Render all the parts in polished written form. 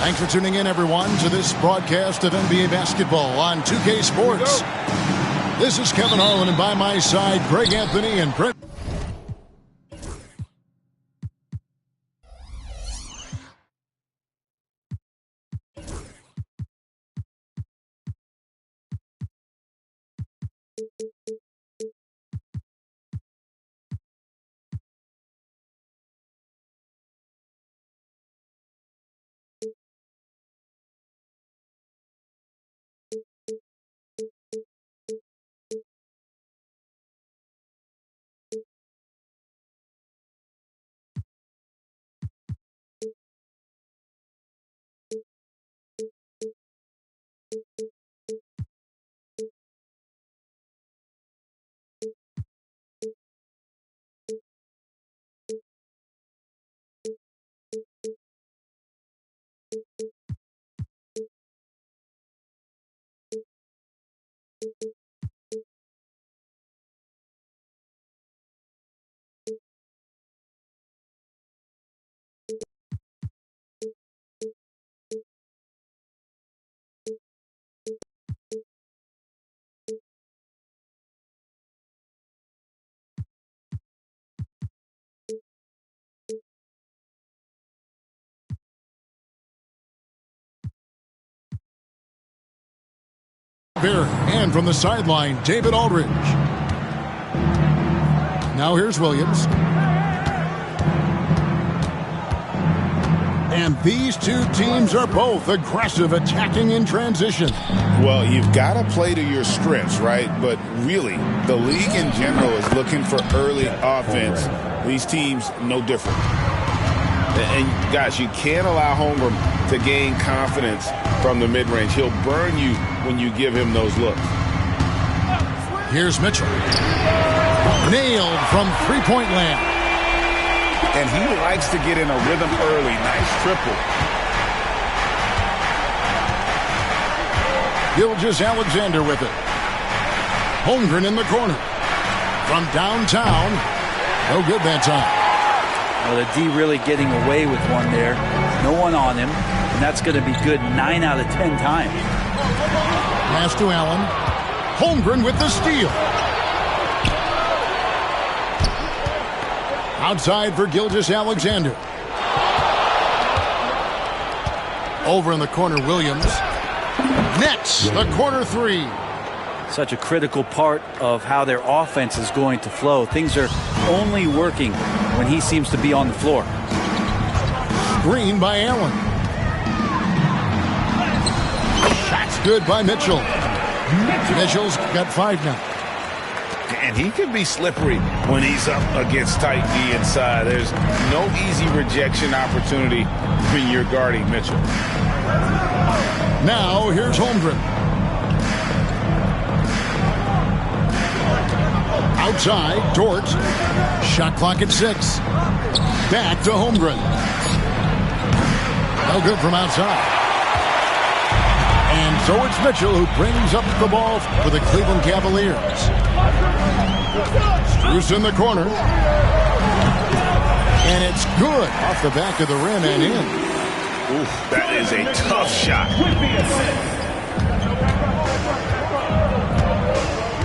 Thanks for tuning in, everyone, to this broadcast of NBA basketball on 2K Sports. This is Kevin Harlan, and by my side, Greg Anthony and Brent. And from the sideline, David Aldridge. Now here's Williams. And these two teams are both aggressive, attacking in transition. Well, you've got to play to your strengths, right? But really, the league in general is looking for early offense. These teams, no different. And guys, you can't allow Holmgren to gain confidence from the mid-range. He'll burn you when you give him those looks. Here's Mitchell. Nailed from three-point land. And he likes to get in a rhythm early. Nice triple. Gilgeous-Alexander with it. Holmgren in the corner. From downtown. No good that time. Well, the D really getting away with one there. No one on him. And that's going to be good 9 out of 10 times. Pass to Allen. Holmgren with the steal. Outside for Gilgeous-Alexander. Over in the corner, Williams. Nets the corner three. Such a critical part of how their offense is going to flow. Things are only working when he seems to be on the floor. Screen by Allen. Shot's good by Mitchell. Mitchell's got 5 now. And he can be slippery when he's up against tight D inside. There's no easy rejection opportunity when you're guarding Mitchell. Now here's Holmgren. Outside, Dort. Shot clock at 6. Back to Holmgren. No good from outside. And so it's Mitchell who brings up the ball for the Cleveland Cavaliers. Strus in the corner. And it's good off the back of the rim and in. Ooh, that is a tough shot.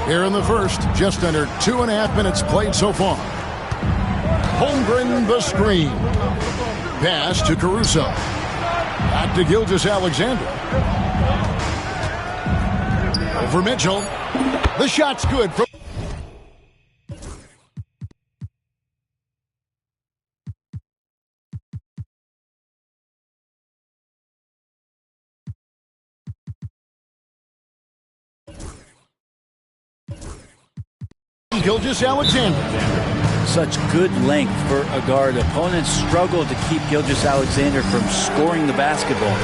Here in the first, just under 2.5 minutes played so far. Holmgren the screen. Pass to Caruso. Back to Gilgeous-Alexander. Over Mitchell. The shot's good from Gilgeous-Alexander. Such good length for a guard. Opponents struggle to keep Gilgeous-Alexander from scoring the basketball.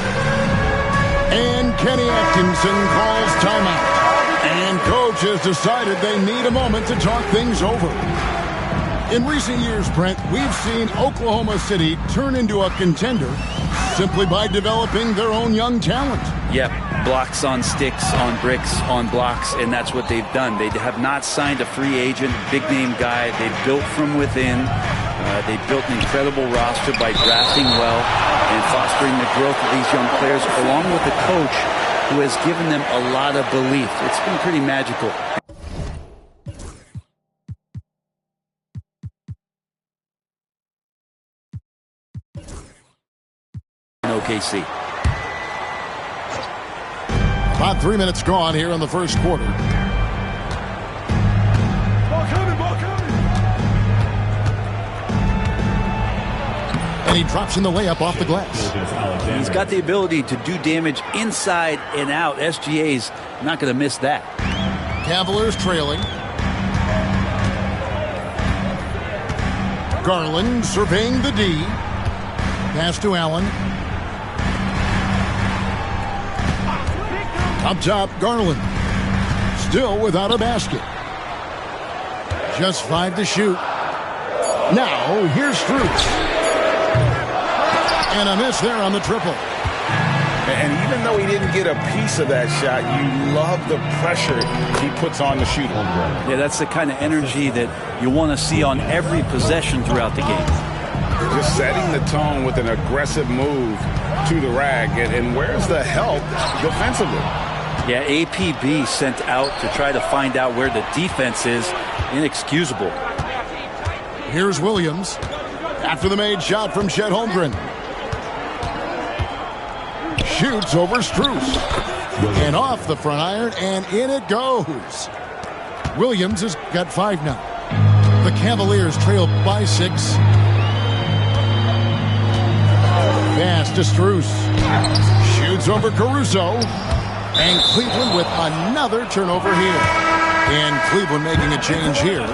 And Kenny Atkinson calls timeout. And coach has decided they need a moment to talk things over. In recent years, Brent, we've seen Oklahoma City turn into a contender simply by developing their own young talent. Yep, blocks on sticks, on bricks, on blocks, and that's what they've done. They have not signed a free agent, big-name guy. They built from within. They built an incredible roster by drafting well and fostering the growth of these young players, along with a coach who has given them a lot of belief. It's been pretty magical. OKC. About 3 minutes gone here in the first quarter. And he drops in the layup off the glass. He's got the ability to do damage inside and out. SGA's not going to miss that. Cavaliers trailing. Garland surveying the D. Pass to Allen. Up top, Garland. Still without a basket. Just 5 to shoot. Now, here's Strus. And a miss there on the triple. And even though he didn't get a piece of that shot, you love the pressure he puts on the shooter. Yeah, that's the kind of energy that you want to see on every possession throughout the game. Just setting the tone with an aggressive move to the rack. And where's the help defensively? Yeah, APB sent out to try to find out where the defense is. Inexcusable. Here's Williams. After the made shot from Chet Holmgren. Shoots over Strus. And off the front iron, and in it goes. Williams has got 5 now. The Cavaliers trail by 6. Pass to Strus. Shoots over Caruso. And Cleveland with another turnover here. And Cleveland making a change here. Your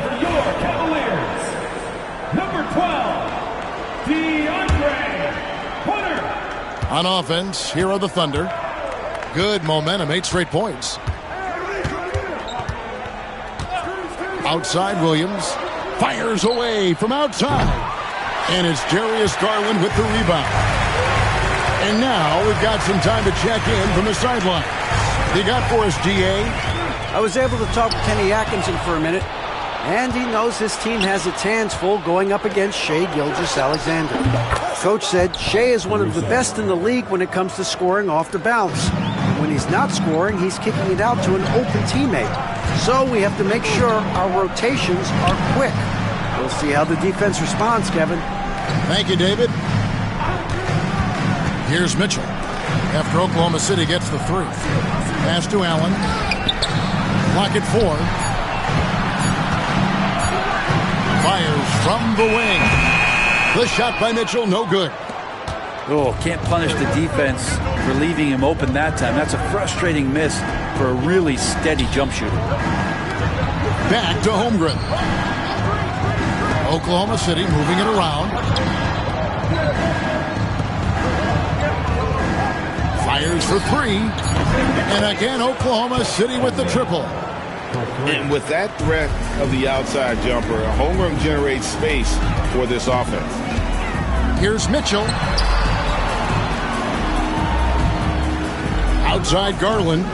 Cavaliers, number 12, DeAndre Hunter. On offense, here are the Thunder. Good momentum, 8 straight points. Outside, Williams fires away from outside. And it's Darius Garland with the rebound. And now we've got some time to check in from the sideline. You got for us, DA? I was able to talk to Kenny Atkinson for a minute, and he knows his team has its hands full going up against Shai Gilgeous-Alexander. Coach said Shai is one of the best in the league when it comes to scoring off the bounce. When he's not scoring, he's kicking it out to an open teammate. So we have to make sure our rotations are quick. We'll see how the defense responds, Kevin. Thank you, David. Here's Mitchell. After Oklahoma City gets the 3. Pass to Allen. Clock at 4. Fires from the wing. The shot by Mitchell, no good. Oh, can't punish the defense for leaving him open that time. That's a frustrating miss for a really steady jump shooter. Back to Holmgren. Oklahoma City moving it around. Fires for 3. And again, Oklahoma City with the triple. And with that threat of the outside jumper, Holmgren generates space for this offense. Here's Mitchell. Outside Garland.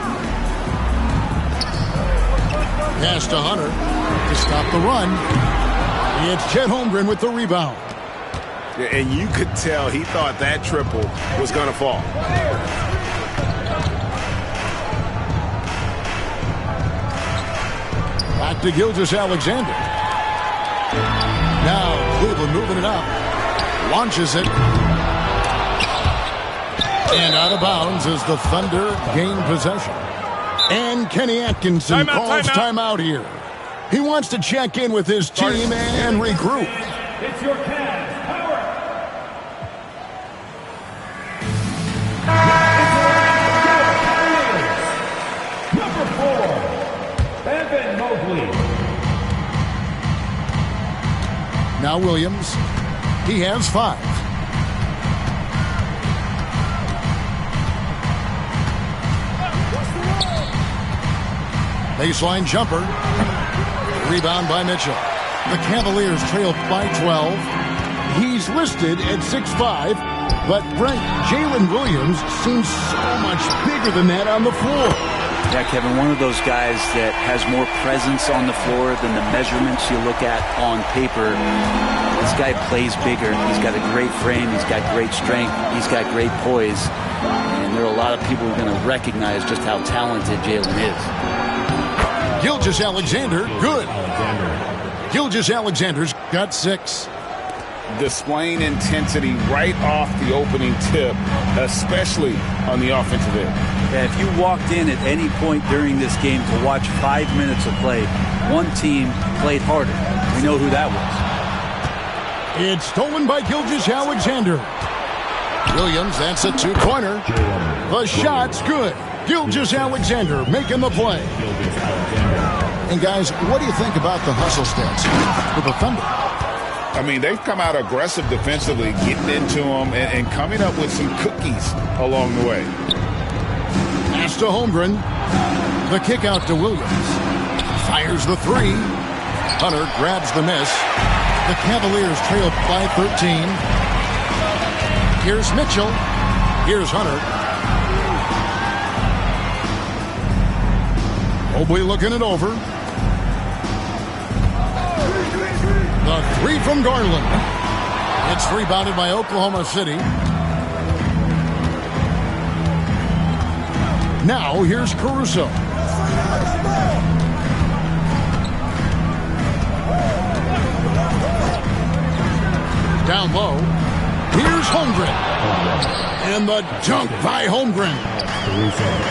Pass to Hunter to stop the run. It's Chet Holmgren with the rebound. And you could tell he thought that triple was going to fall. Back to Gilgeous-Alexander. Now Cleveland moving it up. Launches it. And out of bounds as the Thunder gain possession. And Kenny Atkinson calls timeout here. He wants to check in with his team and regroup. It's your Cavs power. Number 4, Evan Mobley. Williams. He has 5. Baseline jumper. Rebound by Mitchell. The Cavaliers trail by 12. He's listed at 6'5", but Brent, Jalen Williams seems so much bigger than that on the floor. Yeah, Kevin, one of those guys that has more presence on the floor than the measurements you look at on paper. This guy plays bigger. He's got a great frame. He's got great strength. He's got great poise. And there are a lot of people who are going to recognize just how talented Jalen is. Gilgeous-Alexander, good. Gilgeous-Alexander's got 6. Displaying intensity right off the opening tip, especially on the offensive end. Yeah, if you walked in at any point during this game to watch 5 minutes of play, one team played harder. We know who that was. It's stolen by Gilgeous-Alexander. Williams, that's a 2-pointer. The shot's good. Gilgeous-Alexander making the play. And guys, what do you think about the hustle stats for the Thunder? I mean, they've come out aggressive defensively, getting into them and coming up with some cookies along the way. Pass to Holmgren. The kick out to Williams. Fires the 3. Hunter grabs the miss. The Cavaliers trail by 13. Here's Mitchell. Here's Hunter. Mobley looking it over. The 3 from Garland. It's rebounded by Oklahoma City. Now here's Caruso. Down low. Here's Holmgren. And the dunk by Holmgren.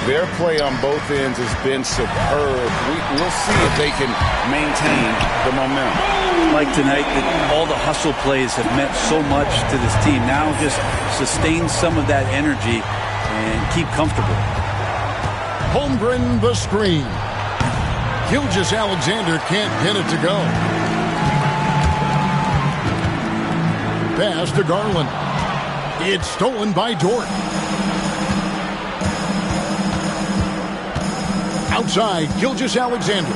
Their play on both ends has been superb. We'll see if they can maintain the momentum. Like tonight, that all the hustle plays have meant so much to this team. Now just sustain some of that energy and keep comfortable. Holmgren the screen. Gilgeous-Alexander can't get it to go. Pass to Garland. It's stolen by Dort. Outside, Gilgeous-Alexander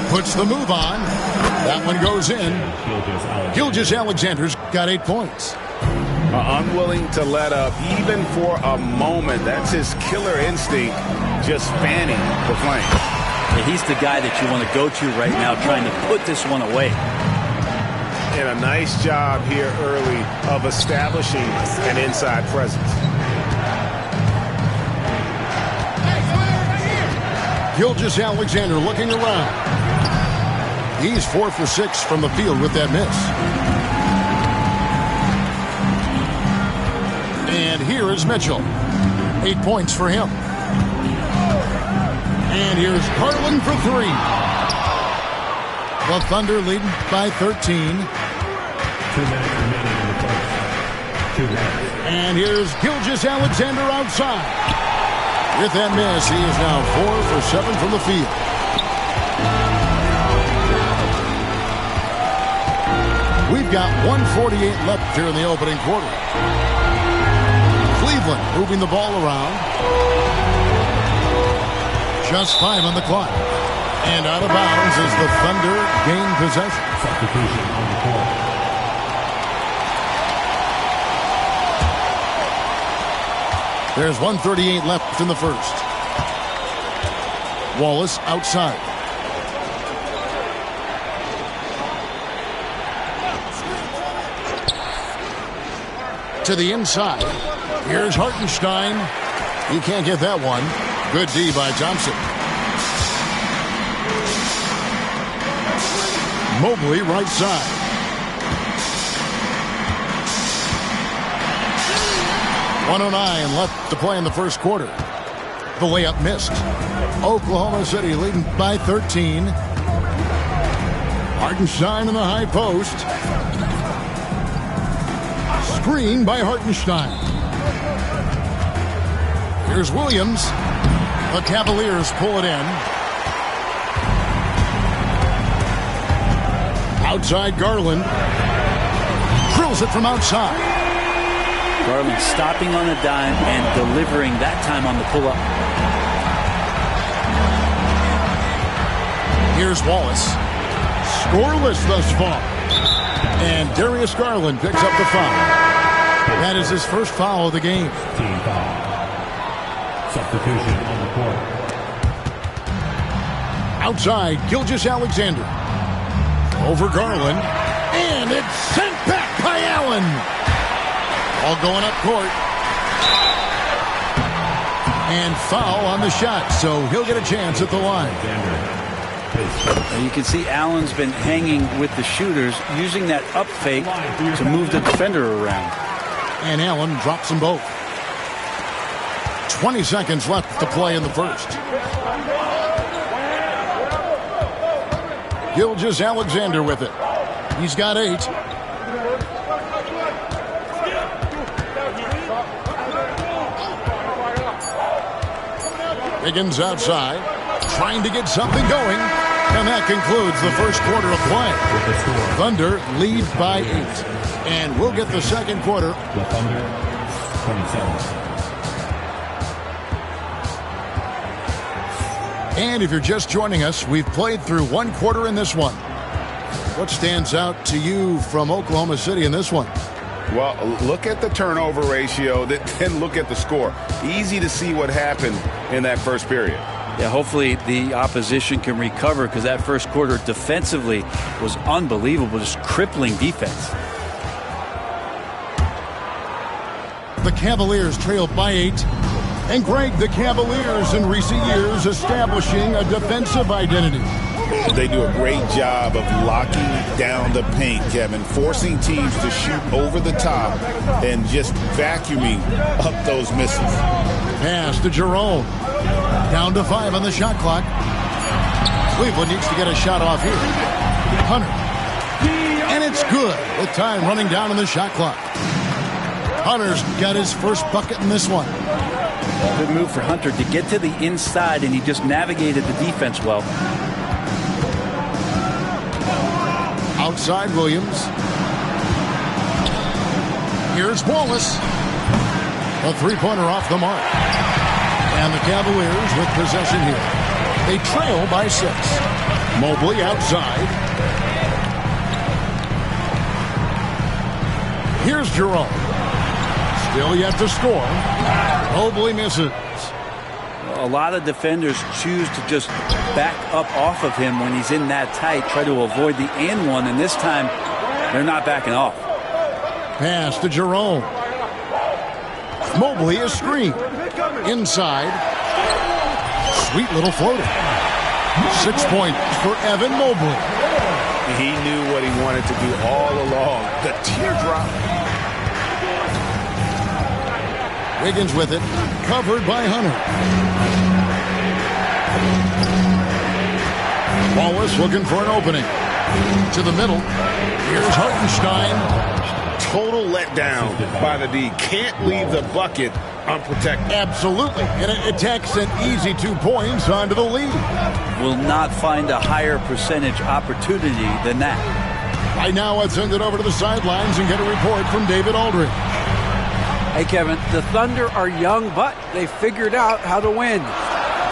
puts the move on. That one goes in. Gilgeous-Alexander's got 8 points. Unwilling to let up even for a moment. That's his killer instinct, just fanning the flame. Yeah, he's the guy that you want to go to right now, trying to put this one away. And a nice job here early of establishing an inside presence. Gilgeous-Alexander looking around. He's 4 for 6 from the field with that miss. And here is Mitchell. 8 points for him. And here's Garland for 3. The Thunder leading by 13. 2 minutes remaining in the first. 2 minutes. And here's Gilgeous-Alexander outside. With that miss, he is now 4 for 7 from the field. We've got 1:48 left here in the opening quarter. Cleveland moving the ball around. Just 5 on the clock. And out of bounds as the Thunder gain possession. Substitution on the court. There's 1:38 left in the first. Wallace outside. To the inside. Here's Hartenstein. He can't get that one. Good D by Thompson. Mobley right side. .109 left to play in the first quarter. The layup missed. Oklahoma City leading by 13. Hartenstein in the high post. Screen by Hartenstein. Here's Williams. The Cavaliers pull it in. Outside Garland. Drills it from outside. Garland stopping on a dime and delivering that time on the pull-up. Here's Wallace. Scoreless thus far. And Darius Garland picks up the foul. That is his first foul of the game. Team foul. Substitution on the court. Outside, Gilgeous-Alexander. Over Garland. And it's sent back by Allen. All going up court. And foul on the shot, so he'll get a chance at the line. You can see Allen's been hanging with the shooters, using that up fake to move the defender around. And Allen drops them both. 20 seconds left to play in the first. Gilgeous-Alexander with it. He's got 8. Higgins outside, trying to get something going. And that concludes the first quarter of play. Thunder lead by 8. And we'll get the second quarter. The Thunder, 27. And if you're just joining us, we've played through one quarter in this one. What stands out to you from Oklahoma City in this one? Well, look at the turnover ratio, then look at the score. Easy to see what happened in that first period. Yeah, hopefully the opposition can recover, because that first quarter defensively was unbelievable, just crippling defense. The Cavaliers trail by 8. And Greg, the Cavaliers in recent years establishing a defensive identity. They do a great job of locking down the paint, Kevin, forcing teams to shoot over the top and just vacuuming up those misses. Pass to Jerome. Down to 5 on the shot clock. Cleveland needs to get a shot off here. Hunter. And it's good with time running down on the shot clock. Hunter's got his first bucket in this one. Good move for Hunter to get to the inside, and he just navigated the defense well. Outside Williams. Here's Wallace. A three-pointer off the mark. And the Cavaliers with possession here. They trail by 6. Mobley outside. Here's Jerome. Still yet to score. Mobley misses. A lot of defenders choose to just back up off of him when he's in that tight, try to avoid the and one, and this time they're not backing off. Pass to Jerome. Mobley is screened. Inside. Sweet little floater. 6 points for Evan Mobley. He knew what he wanted to do all along. The teardrop. Wiggins with it. Covered by Hunter. Wallace looking for an opening. To the middle. Here's Hartenstein. Total letdown by the D. Can't leave the bucket unprotected. Absolutely. And it takes an easy 2 points onto the lead. Will not find a higher percentage opportunity than that. Right now, let's send it over to the sidelines and get a report from David Aldridge. Hey, Kevin, the Thunder are young, but they figured out how to win.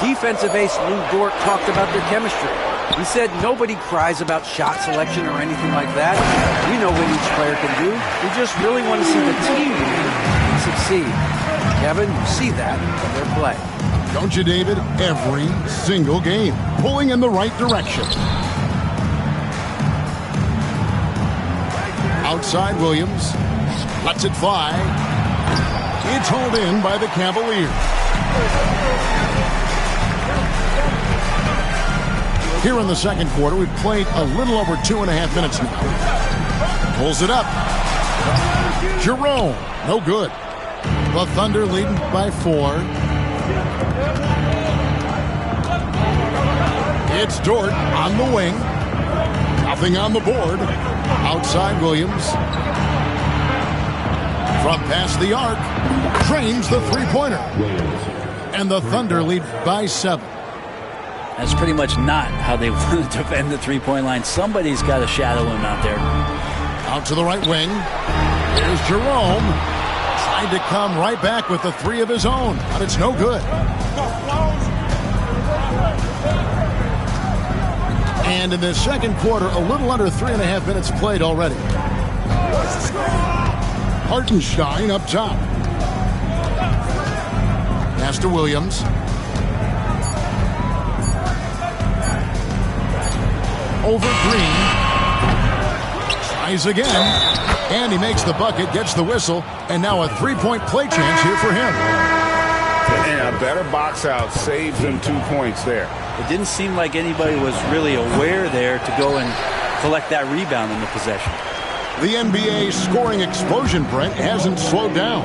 Defensive ace Lou Dort talked about their chemistry. He said nobody cries about shot selection or anything like that. We know what each player can do. We just really want to see the team win and succeed. Kevin, you see that in their play. Don't you, David? Every single game. Pulling in the right direction. Outside Williams. Lets it fly. It's hauled in by the Cavaliers. Here in the second quarter, we've played a little over 2.5 minutes now. Pulls it up. Jerome, no good. The Thunder leading by 4. It's Dort on the wing. Nothing on the board. Outside Williams. From past the arc. Drains the three-pointer. And the Thunder lead by 7. That's pretty much not how they want to defend the three-point line. Somebody's got to shadow him out there. Out to the right wing. Here's Jerome. Tried to come right back with the three of his own, but it's no good. And in the second quarter, a little under 3.5 minutes played already. Hartenstein up top. Pass to Williams. Over Green. Tries again. And he makes the bucket, gets the whistle, and now a three-point play chance here for him. And a better box out saves him 2 points there. It didn't seem like anybody was really aware there to go and collect that rebound in the possession. The NBA scoring explosion, Brent, hasn't slowed down.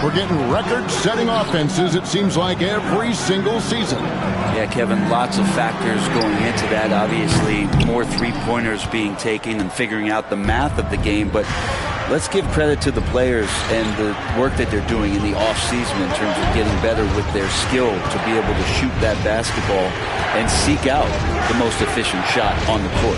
We're getting record-setting offenses, it seems like, every single season. Yeah, Kevin, lots of factors going into that. Obviously, more three-pointers being taken and figuring out the math of the game. But let's give credit to the players and the work that they're doing in the off-season in terms of getting better with their skill to be able to shoot that basketball and seek out the most efficient shot on the court.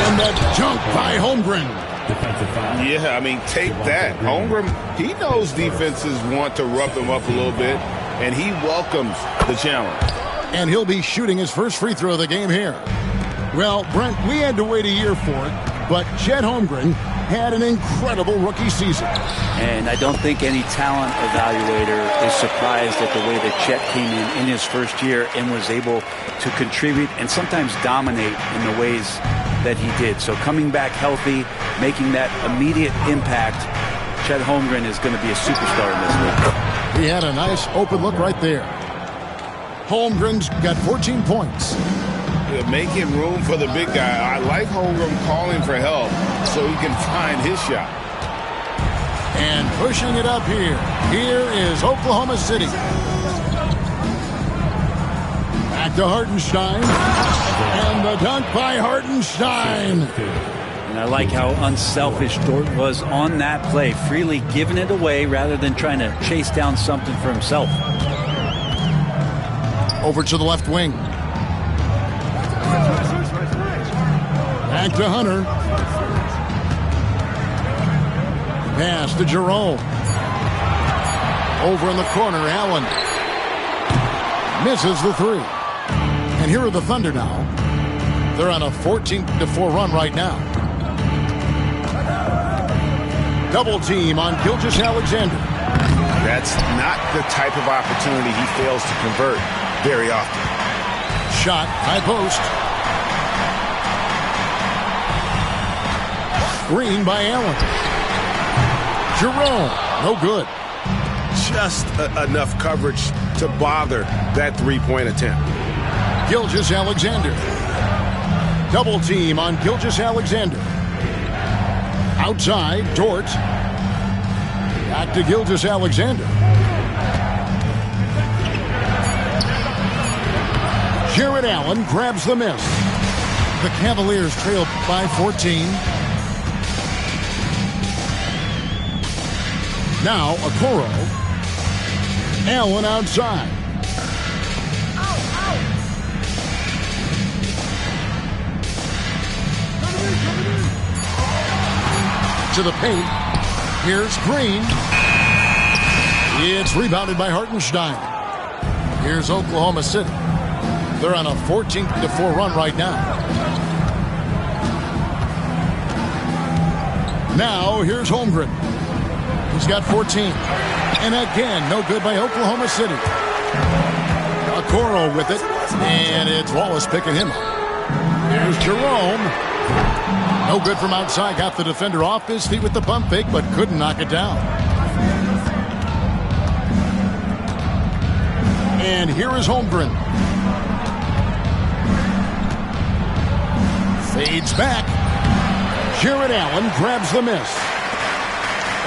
And that jump by Holmgren. Defensive foul. Yeah, I mean, take that. Holmgren, he knows defenses want to rough him up a little bit, and he welcomes the challenge. And he'll be shooting his first free throw of the game here. Well, Brent, we had to wait a year for it, but Chet Holmgren had an incredible rookie season. And I don't think any talent evaluator is surprised at the way that Chet came in his first year and was able to contribute and sometimes dominate in the ways that he did. So coming back healthy, making that immediate impact, Chet Holmgren is going to be a superstar in this league. He had a nice open look right there. Holmgren's got 14 points. Making room for the big guy. I like Holmgren calling for help so he can find his shot. And pushing it up here. Here is Oklahoma City. Back to Hartenstein. And the dunk by Hartenstein. And I like how unselfish Dort was on that play, freely giving it away rather than trying to chase down something for himself. Over to the left wing. Back to Hunter. Pass to Jerome. Over in the corner, Allen. Misses the three. And here are the Thunder now. They're on a 14-4 run right now. Double team on Gilgeous-Alexander. That's not the type of opportunity he fails to convert very often. Shot, high post. Screen by Allen. Jerome, no good. Just enough coverage to bother that three-point attempt. Gilgeous-Alexander. Double team on Gilgeous-Alexander. Outside, Dort. Back to Gilgeous-Alexander. Jarrett Allen grabs the miss. The Cavaliers trail by 14. Now, Okoro. Allen outside. To the paint. Here's Green. It's rebounded by Hartenstein. Here's Oklahoma City. They're on a 14-4 run right now. Now, here's Holmgren. He's got 14. And again, no good by Oklahoma City. Okoro with it. And it's Wallace picking him up. Here's Jerome. No good from outside. Got the defender off his feet with the pump fake, but couldn't knock it down. And here is Holmgren. Fades back. Jarrett Allen grabs the miss.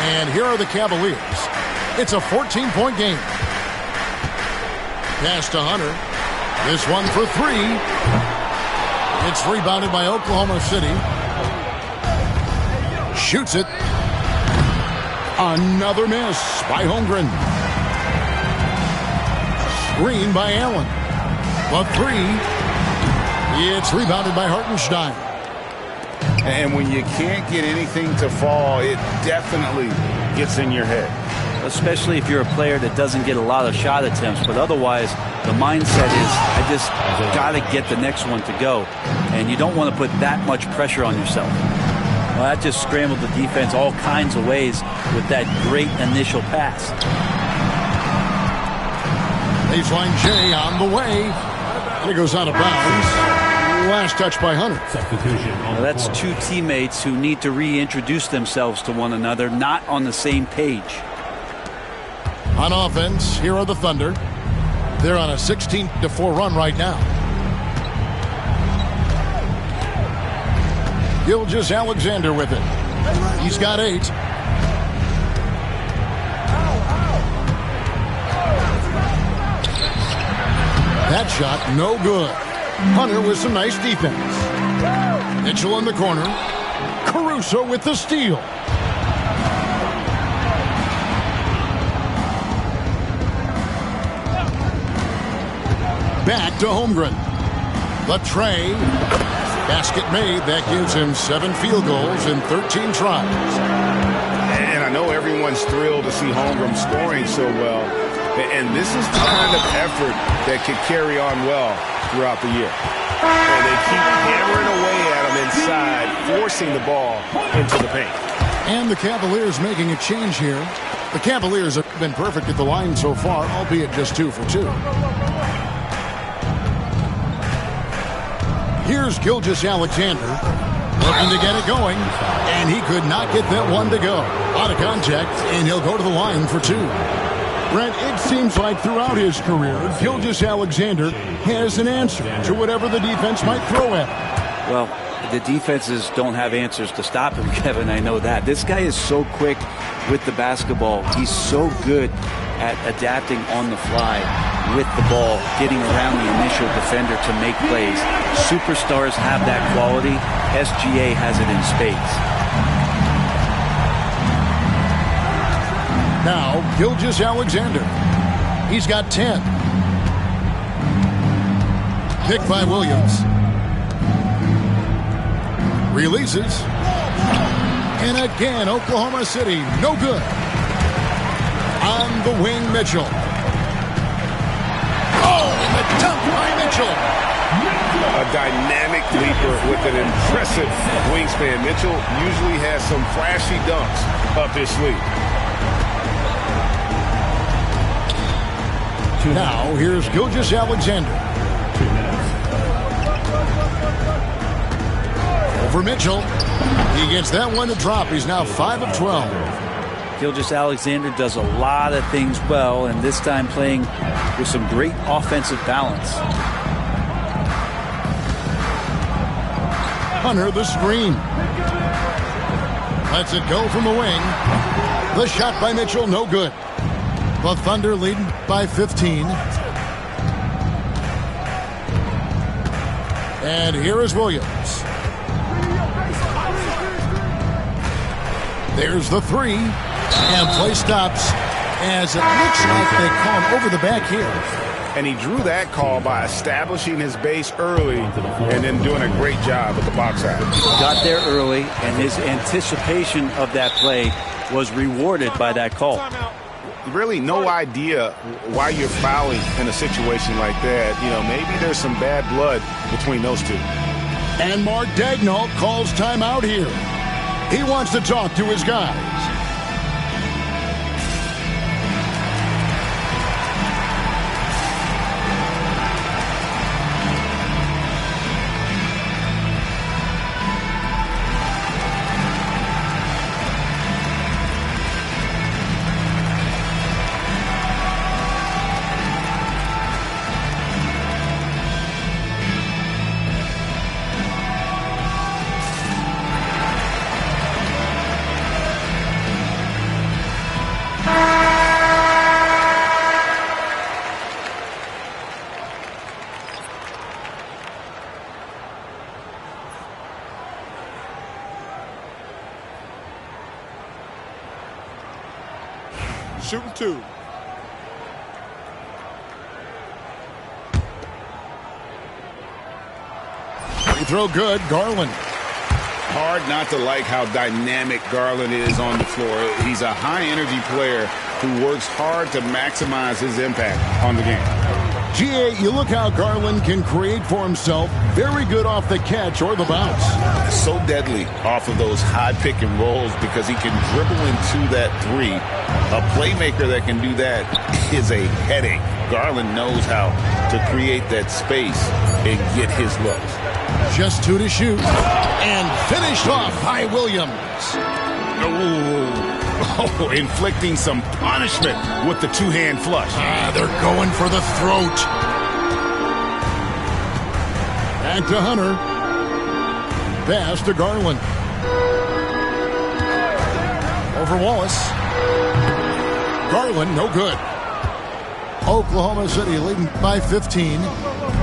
And here are the Cavaliers. It's a 14-point game. Pass to Hunter. This one for three. It's rebounded by Oklahoma City. Shoots it. Another miss by Holmgren. Screen by Allen. The three. It's rebounded by Hartenstein. And when you can't get anything to fall, it definitely gets in your head. Especially if you're a player that doesn't get a lot of shot attempts. But otherwise, the mindset is, I just got to get the next one to go. And you don't want to put that much pressure on yourself. Well, that just scrambled the defense all kinds of ways with that great initial pass. Baseline J on the way. And it goes out of bounds. Last touch by Hunter. Substitution. Now that's two teammates who need to reintroduce themselves to one another, not on the same page. On offense, here are the Thunder. They're on a 16-4 run right now. Gilgeous-Alexander with it. He's got 8. That shot, no good. Hunter with some nice defense. Mitchell in the corner. Caruso with the steal. Back to Holmgren. The tray. Basket made. That gives him 7 field goals in 13 tries. And I know everyone's thrilled to see Holmgren scoring so well. And this is the kind of effort that could carry on well throughout the year. And they keep hammering away at him inside, forcing the ball into the paint. And the Cavaliers making a change here. The Cavaliers have been perfect at the line so far, albeit just 2 for 2. Here's Gilgeous-Alexander looking to get it going, and he could not get that one to go. Out of contact, and he'll go to the line for 2. Brent, it seems like throughout his career, Gilgeous-Alexander has an answer to whatever the defense might throw at him. Well, the defenses don't have answers to stop him, Kevin. I know that. This guy is so quick with the basketball. He's so good at adapting on the fly with the ball, getting around the initial defender to make plays. Superstars have that quality. SGA has it in spades. Now, Gilgeous-Alexander. He's got 10. Pick by Williams. Releases. And again, Oklahoma City, no good. On the wing, Mitchell. Oh, and the dunk by Mitchell. A dynamic leaper with an impressive wingspan. Mitchell usually has some flashy dunks up his sleeve. Now, here's Gilgeous-Alexander. 2 minutes. Over Mitchell. He gets that one to drop. He's now 5 of 12. Gilgeous-Alexander does a lot of things well, and this time playing with some great offensive balance. Hunter, the screen. Lets it go from the wing. The shot by Mitchell, no good. The Thunder leading by 15. And here is Williams. There's the 3. And play stops as it looks like they call him over the back here. And he drew that call by establishing his base early and then doing a great job at the box out. Got there early, and his anticipation of that play was rewarded by that call. Really no idea why you're fouling in a situation like that. You know, maybe there's some bad blood between those two. And Mark Daigneault calls timeout here. He wants to talk to his guys. Shooting 2. Free throw good, Garland. Hard not to like how dynamic Garland is on the floor. He's a high-energy player who works hard to maximize his impact on the game. GA, you look how Garland can create for himself. Very good off the catch or the bounce. So deadly off of those high pick and rolls because he can dribble into that three. A playmaker that can do that is a headache. Garland knows how to create that space and get his looks. Just 2 to shoot. And finished off by Williams. Oh, inflicting some punishment with the two-hand flush. They're going for the throat. Back to Hunter. Pass to Garland. Over Wallace. Garland, no good. Oklahoma City leading by 15.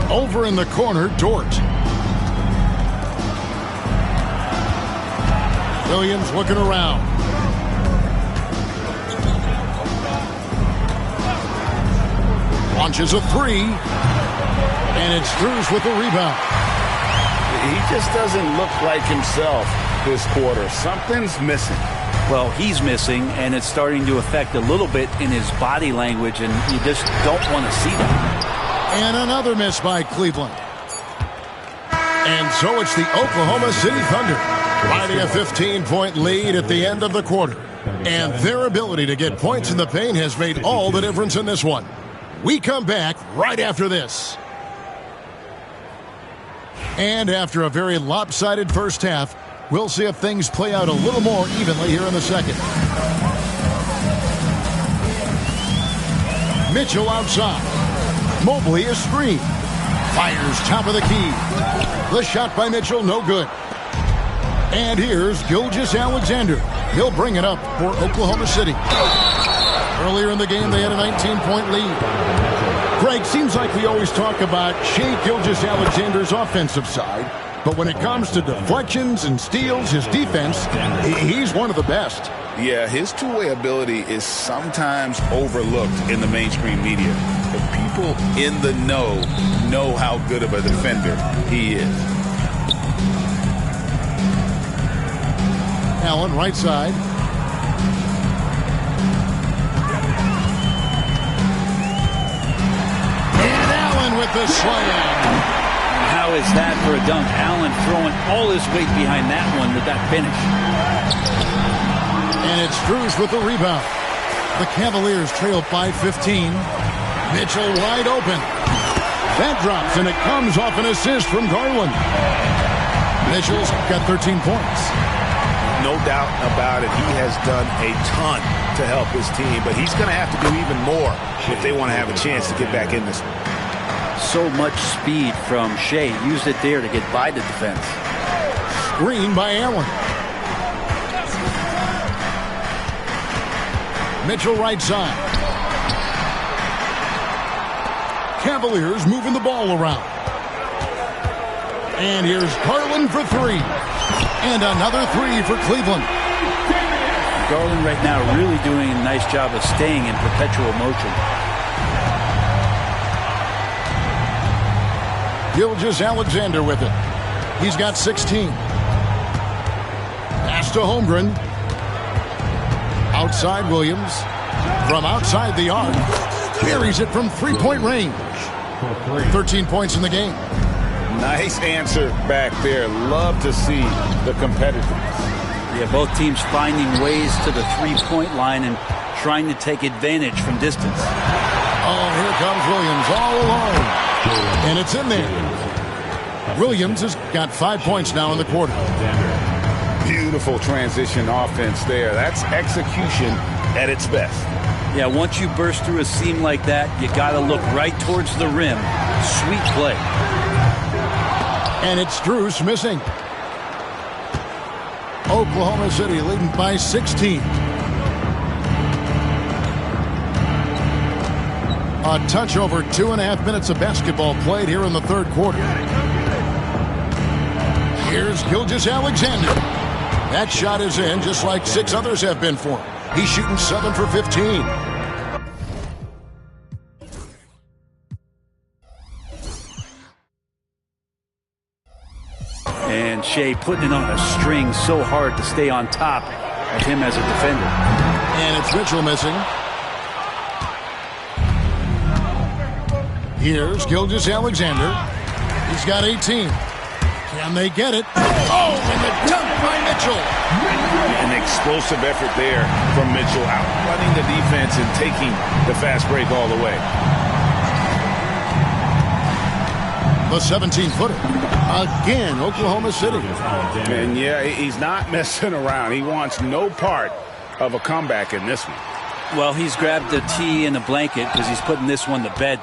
Over in the corner, Dort. Williams looking around. Launches a three. And it's Strus with the rebound. He just doesn't look like himself this quarter. Something's missing. Well, he's missing, and it's starting to affect a little bit in his body language, and you just don't want to see that. And another miss by Cleveland. And so it's the Oklahoma City Thunder riding a 15-point lead at the end of the quarter. And their ability to get points in the paint has made all the difference in this one. We come back right after this. And after a very lopsided first half, we'll see if things play out a little more evenly here in the second. Mitchell outside. Mobley a screen. Fires top of the key. The shot by Mitchell, no good. And here's Gilgeous-Alexander. He'll bring it up for Oklahoma City. Earlier in the game, they had a 19-point lead. Greg, seems like we always talk about Shai Gilgeous-Alexander's offensive side, but when it comes to deflections and steals, his defense, he's one of the best. Yeah, his two-way ability is sometimes overlooked in the mainstream media. But people in the know how good of a defender he is. Allen, right side. And Allen with the slam. How is that for a dunk? Allen throwing all his weight behind that one with that finish. And it's Strus with the rebound. The Cavaliers trail by 15. Mitchell wide open. That drops, and it comes off an assist from Garland. Mitchell's got 13 points. No doubt about it. He has done a ton to help his team, but he's going to have to do even more if they want to have a chance to get back in this one. So much speed from Shai. Used it there to get by the defense. Screen by Allen. Mitchell right side. Cavaliers moving the ball around. And here's Garland for three. And another three for Cleveland. Garland right now really doing a nice job of staying in perpetual motion. Gilgeous-Alexander with it. He's got 16. Pass to Holmgren. Outside Williams. From outside the arc. Buries it from three-point range. 13 points in the game. Nice answer back there. Love to see the competitiveness. Yeah, both teams finding ways to the three-point line and trying to take advantage from distance. Oh, here comes Williams all alone. And it's in there. Williams has got 5 points now in the quarter. Beautiful transition offense there. That's execution at its best. Yeah, once you burst through a seam like that, you got to look right towards the rim. Sweet play. And it's Strus missing. Oklahoma City leading by 16. A touch over 2.5 minutes of basketball played here in the third quarter. Here's Gilgeous-Alexander. That shot is in just like 6 others have been for him. He's shooting 7 for 15. And and Shea putting it on a string so hard to stay on top of him as a defender. And it's Mitchell missing. Here's Gilgeous-Alexander. He's got 18. Can they get it? Oh, and the dunk by Mitchell. An explosive effort there from Mitchell, outrunning the defense and taking the fast break all the way. The 17-footer. Again, Oklahoma City. And yeah, he's not messing around. He wants no part of a comeback in this one. Well, he's grabbed the tee and a blanket because he's putting this one to bed.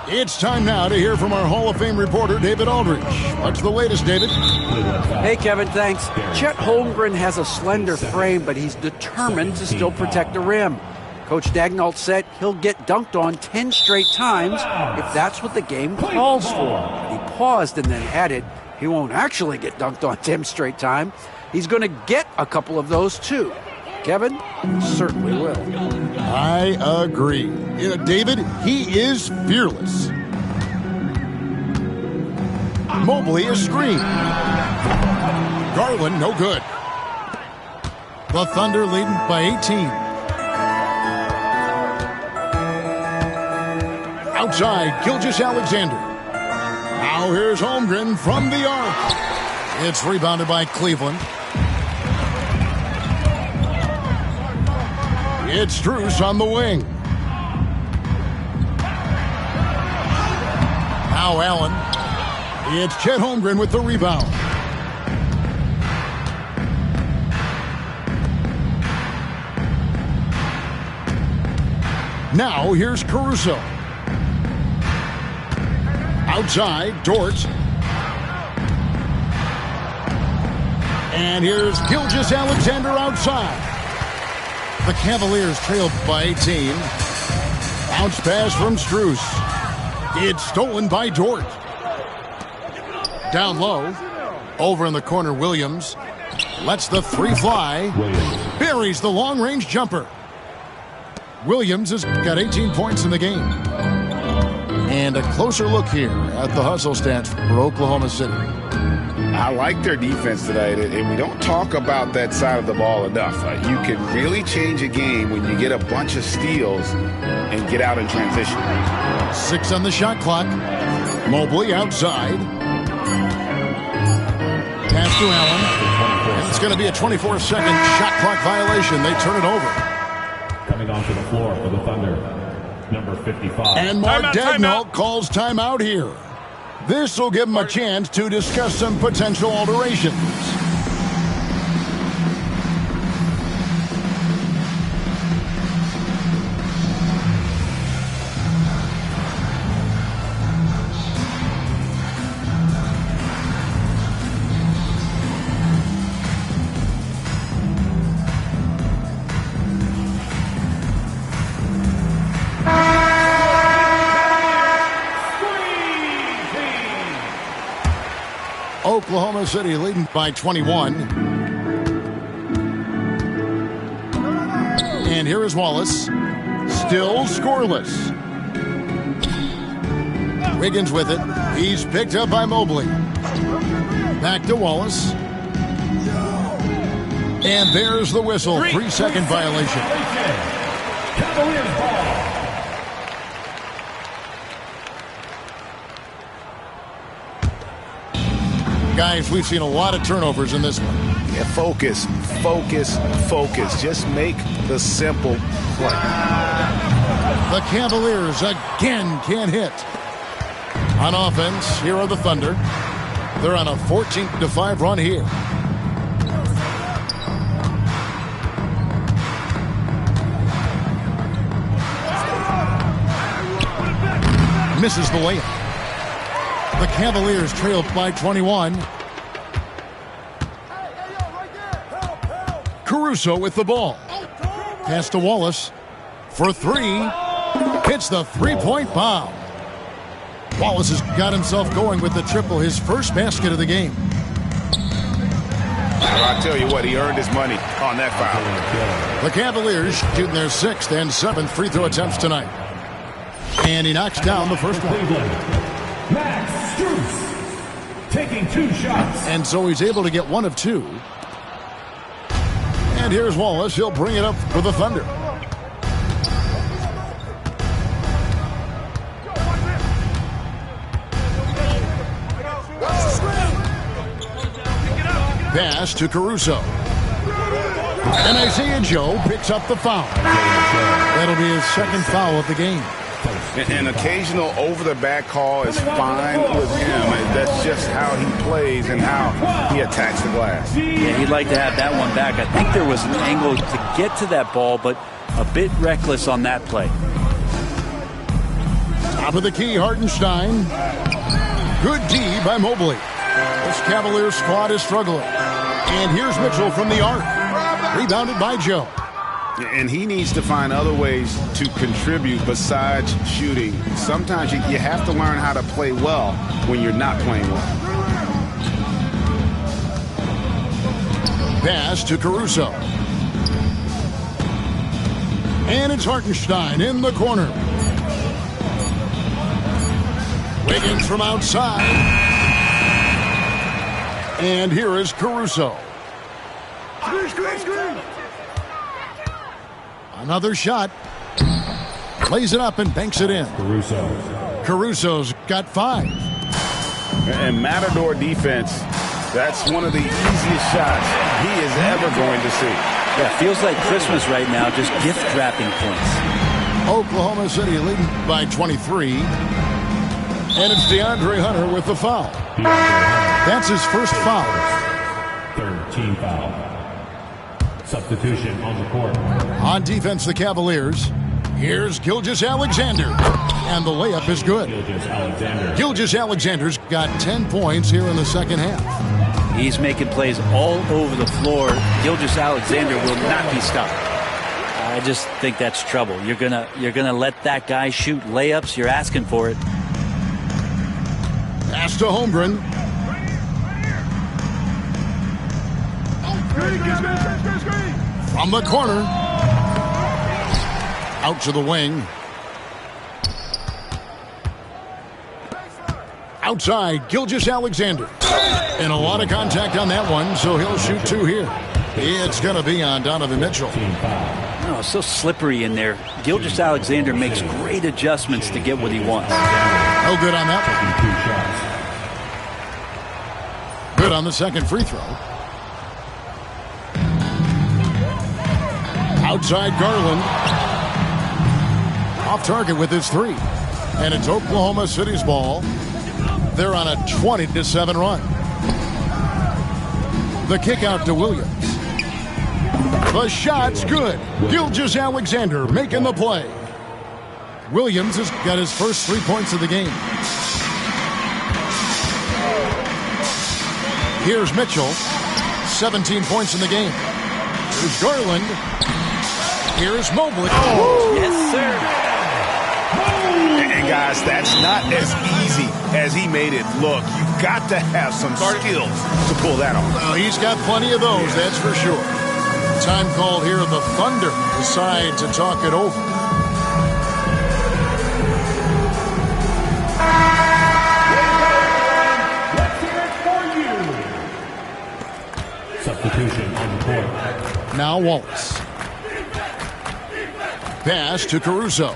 It's time now to hear from our Hall of Fame reporter, David Aldridge. What's the latest, David? Hey, Kevin, thanks. Chet Holmgren has a slender frame, but he's determined to still protect the rim. Coach Daigneault said he'll get dunked on 10 straight times if that's what the game calls for. He paused and then added he won't actually get dunked on 10 straight times. He's going to get a couple of those, too. Kevin, certainly will. I agree. David, he is fearless. Mobley, a screen. Garland, no good. The Thunder leading by 18. Outside, Gilgeous-Alexander. Now here's Holmgren from the arc. It's rebounded by Cleveland. It's Strus on the wing. Now Allen. It's Chet Holmgren with the rebound. Now here's Caruso. Outside, Dort. And here's Gilgeous-Alexander outside. The Cavaliers trailed by 18. Bounce pass from Strus. It's stolen by Dort. Down low. Over in the corner, Williams. Lets the three fly. Buries the long-range jumper. Williams has got 18 points in the game. And a closer look here at the hustle stats for Oklahoma City. I like their defense tonight, and we don't talk about that side of the ball enough. You can really change a game when you get a bunch of steals and get out in transition. 6 on the shot clock. Mobley outside. Pass to Allen. And it's going to be a 24-second shot clock violation. They turn it over. Coming onto the floor for the Thunder, number 55. And Mark Daigneault calls timeout here. This will give him a chance to discuss some potential alterations. Oklahoma City leading by 21. And here is Wallace. Still scoreless. Wiggins with it. He's picked up by Mobley. Back to Wallace. And there's the whistle. 3-second violation. Cavaliers ball. Guys, we've seen a lot of turnovers in this one. Yeah, focus, focus, focus. Just make the simple play. The Cavaliers again can't hit. On offense, here are the Thunder. They're on a 14-5 run here. Misses the layup. The Cavaliers trail by 21. Caruso with the ball. Pass to Wallace for 3. Hits the three-point bomb. Wallace has got himself going with the triple, his first basket of the game. Well, I tell you what, he earned his money on that foul. The Cavaliers shooting their 6th and 7th free throw attempts tonight. And he knocks down the first one. Max Strus. taking 2 shots. And so he's able to get 1 of 2. And here's Wallace. He'll bring it up for the Thunder. Pass to Caruso. And Isaiah Joe picks up the foul. That'll be his second foul of the game. An occasional over-the-back call is fine with him. That's just how he plays and how he attacks the glass. Yeah, he'd like to have that one back. I think there was an angle to get to that ball, but a bit reckless on that play. Top of the key, Hartenstein. Good D by Mobley. This Cavaliers squad is struggling. And here's Mitchell from the arc. Rebounded by Joe. And he needs to find other ways to contribute besides shooting. Sometimes you have to learn how to play well when you're not playing well. Pass to Caruso. And it's Hartenstein in the corner. Wiggins from outside. And here is Caruso. Another shot. Plays it up and banks it in. Caruso's got 5. And Matador defense, that's one of the easiest shots he is ever going to see. Yeah, feels like Christmas right now, just gift wrapping points. Oklahoma City leading by 23. And it's DeAndre Hunter with the foul. That's his first foul. Third team foul. Substitution on the court. On defense, the Cavaliers. Here's Gilgeous-Alexander. And the layup is good. Gilgeous-Alexander's got 10 points here in the second half. He's making plays all over the floor. Gilgeous-Alexander will not be stopped. I just think that's trouble. You're gonna let that guy shoot layups. You're asking for it. Pass to Holmgren. From the corner. Out to the wing. Outside, Gilgeous-Alexander. And a lot of contact on that one, so he'll shoot 2 here. It's going to be on Donovan Mitchell. Oh, so slippery in there. Gilgeous-Alexander makes great adjustments to get what he wants. No good on that one. Good on the second free throw. Outside Garland. Off target with his 3. And it's Oklahoma City's ball. They're on a 20-7 run. The kick out to Williams. The shot's good. Gilgeous-Alexander making the play. Williams has got his first 3 points of the game. Here's Mitchell. 17 points in the game. Here's Garland. Here's Mobley. Oh, yes, sir. And guys, that's not as easy as he made it look. You've got to have some skills to pull that off. Well, he's got plenty of those, that's for sure. Time called here. The Thunder decide to talk it over. Substitution on the court. Now Wallace. Pass to Caruso.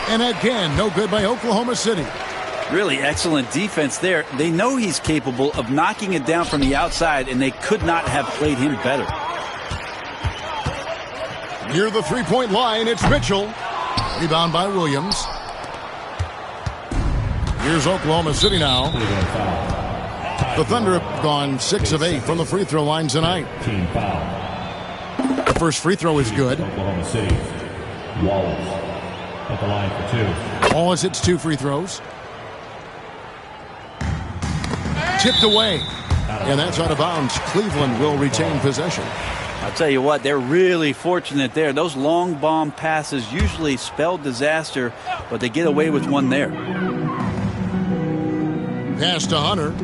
And again, no good by Oklahoma City. Really excellent defense there. They know he's capable of knocking it down from the outside, and they could not have played him better. Near the three-point line, it's Mitchell. Rebound by Williams. Here's Oklahoma City now. The Thunder have gone 6 of 8 from the free throw line tonight. Team foul. The first free throw is good. Oklahoma City. Wallace at the line for 2. Wallace hits 2 free throws. Tipped away. And that's out of bounds. Cleveland will retain possession. I'll tell you what, they're really fortunate there. Those long bomb passes usually spell disaster, but they get away with one there. Pass to Hunter.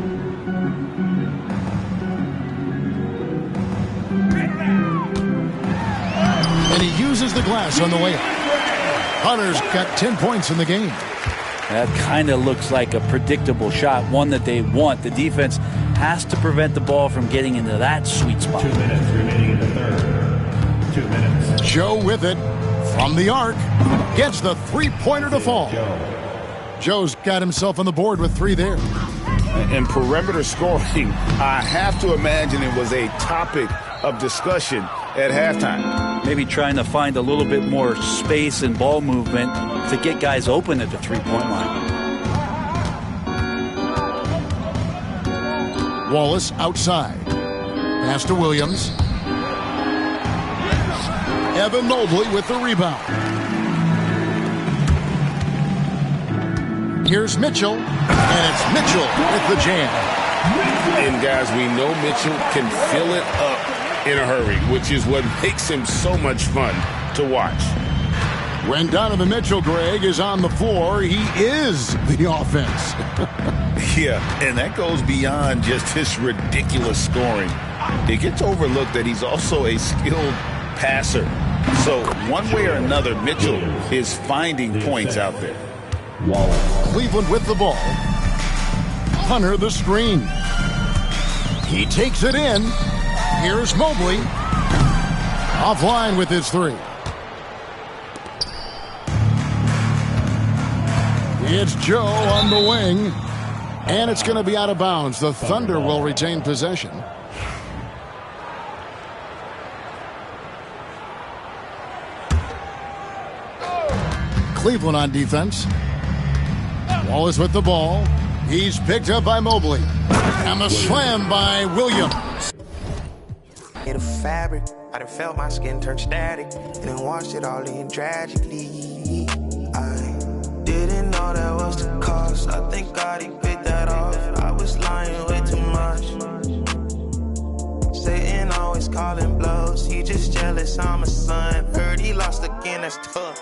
And he uses the glass on the layup. Hunter's got 10 points in the game. That kind of looks like a predictable shot, one that they want. The defense has to prevent the ball from getting into that sweet spot. 2 minutes remaining in the third. 2 minutes. Joe with it from the arc. Gets the three-pointer to fall. Joe's got himself on the board with 3 there. And perimeter scoring, I have to imagine it was a topic of discussion at halftime. Maybe trying to find a little bit more space and ball movement to get guys open at the three-point line. Wallace outside. Pass to Williams. Evan Mobley with the rebound. Here's Mitchell, and it's Mitchell with the jam. And guys, we know Mitchell can fill it up in a hurry, which is what makes him so much fun to watch. When Donovan Mitchell, Greg, is on the floor, he is the offense. Yeah, and that goes beyond just his ridiculous scoring. It gets overlooked that he's also a skilled passer. So one way or another, Mitchell is finding points out there. Cleveland with the ball. Hunter the screen. He takes it in. Here's Mobley. Offline with his 3. It's Joe on the wing. And it's going to be out of bounds. The Thunder will retain possession. Cleveland on defense. Wallace with the ball. He's picked up by Mobley. And the slam by Williams. In a fabric, I done felt my skin turn static, and then washed it all in tragically. I didn't know that was the cost. I think God, he paid that off. I was lying way too much. Satan always calling blows. He just jealous, I'm a son. Heard he lost again, that's tough.